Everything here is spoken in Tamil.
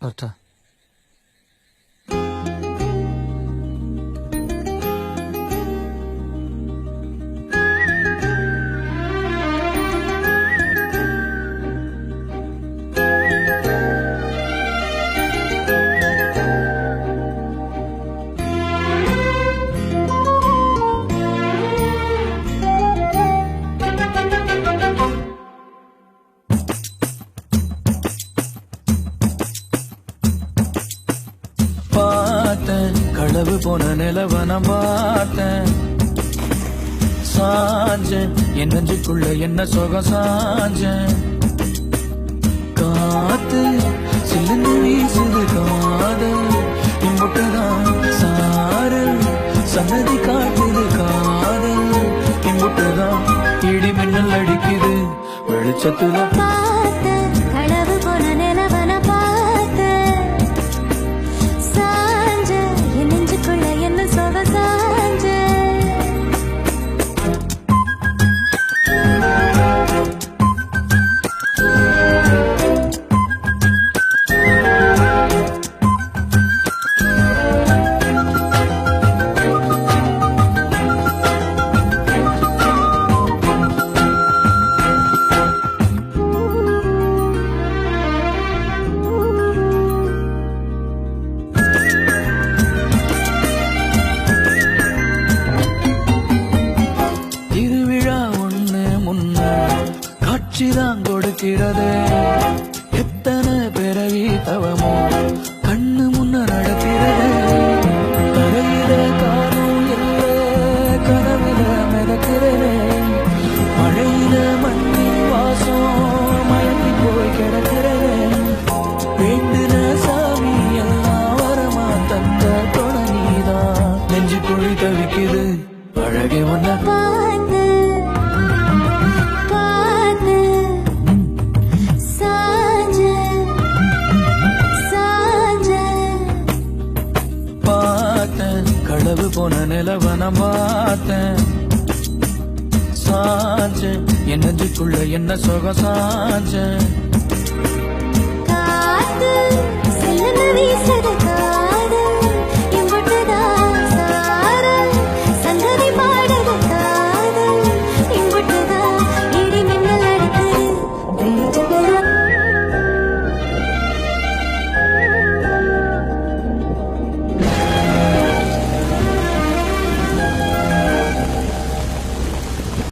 கரெக்டா? களவு போன நிலவன பார்த்தேன் சாஞ்சேன் என் நெஞ்சுக்குள்ள என்ன சுகம் சாஞ்சேன் காத்து சில்லுன்னு வீசுது காதல் இம்புட்டுதான் சாரு சன்னதி காட்டுது காதல் இம்புட்டுதான் இடி மின்னல் அடிக்குது வெளிச்சத்துல களவு போன நிலவன பார்த்த சாஞ்ச என் நெஞ்சுக்குள்ள என்ன சுக சாஞ்ச காட்சிதான் கொடுக்கிறதே எத்தனை பிறவி தவமோ கண்ணு முன்ன நடக்கிறதே கரையில காணும் இல்லை கனவுல மிதக்கிறதே மழையில மண்ணின் வாசம் மயங்கி போய் கிடக்கிறதே வேண்டுன சாமி எல்லாம் வரமா தந்த தொடங்கிதான் நெஞ்சு குழி தவிக்குது அழகே ஒன்ன களவு போன நிலவன பார்த்தேன் சாஞ்சேன் என் நெஞ்சுக்குள்ள என்ன சுகம் சாஞ்சேன் காத்து சில்லுன்னு வீசுது